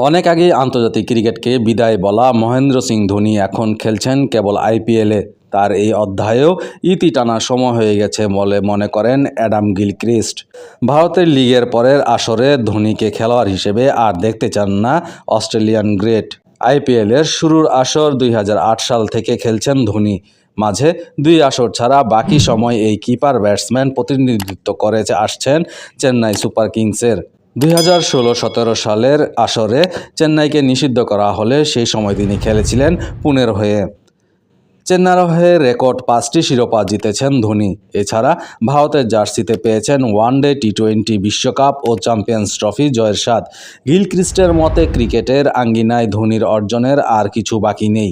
অনেক আগেই আন্তর্জাতিক ক্রিকেটকে বিদায় বলা মহেন্দ্র সিং ধোনি এখন খেলছেন কেবল আইপিএলে। তার এই অধ্যায়েও ইতি টানার সময় হয়ে গেছে বলে মনে করেন অ্যাডাম গিলক্রিস্ট। ভারতের লিগের পরের আসরে ধোনিকে খেলোয়াড় হিসেবে আর দেখতে চান না অস্ট্রেলিয়ান গ্রেট। আইপিএলের শুরুর আসর 2008 সাল থেকে খেলছেন ধোনি। মাঝে দুই আসর ছাড়া বাকি সময় এই কিপার ব্যাটসম্যান প্রতিনিধিত্ব করে আসছেন চেন্নাই সুপার কিংসের। 2016-17 সালের আসরে চেন্নাইকে নিষিদ্ধ করা হলে সেই সময় তিনি খেলেছিলেন পুনের হয়ে। চেন্নাইয়ের হয়ে রেকর্ড 5টি শিরোপা জিতেছেন ধোনি। এছাড়া ভারতের জার্সিতে পেয়েছেন ওয়ানডে, টি20 বিশ্বকাপ ও চ্যাম্পিয়ন্স ট্রফি জয়ের স্বাদ। গিলক্রিস্টের মতে ক্রিকেটের আঙ্গিনায় ধোনির অর্জনের আর কিছু বাকি নেই।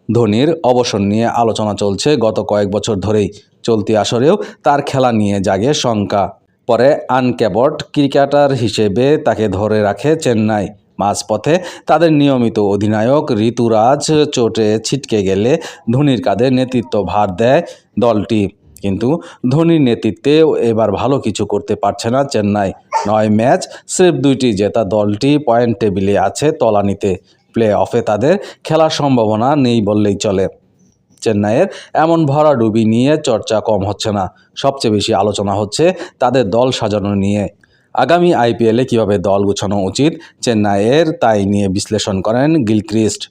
ধোনির অবসর নিয়ে আলোচনা চলছে গত কয়েক বছর ধরেই। চলতি আসরেও তার খেলা নিয়ে জাগে শঙ্কা। পরে আনক্যাপড ক্রিকেটার হিসেবে তাকে ধরে রাখে চেন্নাই। মাঝপথে তাদের নিয়মিত অধিনায়ক ঋতুরাজ চোটে ছিটকে গেলে ধোনির কাঁধে নেতৃত্ব ভার দেয় দলটি। কিন্তু ধোনির নেতৃত্বে এবার ভালো কিছু করতে পারছে না চেন্নাই। 9 ম্যাচ স্রেফ 2টি জেতা দলটি পয়েন্ট টেবিলে আছে তলানিতে। প্লে অফে তাদের খেলার সম্ভাবনা নেই বললেই চলে। চেন্নাইয়ের এমন ভরাডুবি নিয়ে চর্চা কম হচ্ছে না। সবচেয়ে বেশি আলোচনা হচ্ছে তাদের দল সাজানো নিয়ে। আগামী আইপিএলে কীভাবে দল গুছানো উচিত চেন্নাইয়ের, তাই নিয়ে বিশ্লেষণ করেন গিলক্রিস্ট।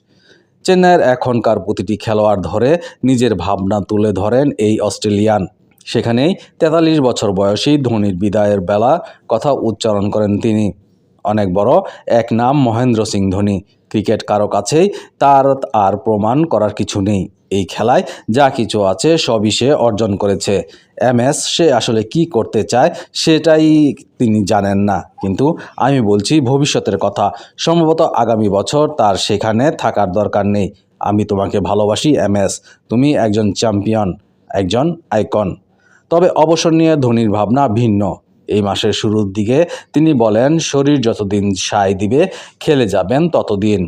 চেন্নাইয়ের এখনকার প্রতিটি খেলোয়াড় ধরে নিজের ভাবনা তুলে ধরেন এই অস্ট্রেলিয়ান। সেখানেই 43 বছর বয়সী ধোনির বিদায়ের বেলা কথা উচ্চারণ করেন তিনি। অনেক বড় এক নাম মহেন্দ্র সিং ধোনি। ক্রিকেট কারো কাছেই তার আর প্রমাণ করার কিছু নেই। এই খেলায় যা কিছু আছে সবই সে অর্জন করেছে। সে আসলে কি করতে চায় সেটাই তিনি জানেন না। কিন্তু আমি বলছি ভবিষ্যতের কথা। সম্ভবত আগামী বছর তার সেখানে থাকার দরকার নেই। আমি তোমাকে ভালোবাসি তুমি একজন চ্যাম্পিয়ন, একজন আইকন। তবে অবসর নিয়ে ধোনির ভাবনা ভিন্ন। এই মাসের শুরুর দিকে তিনি বলেন, শরীর যতদিন সায় দিবে খেলে যাবেন ততদিন।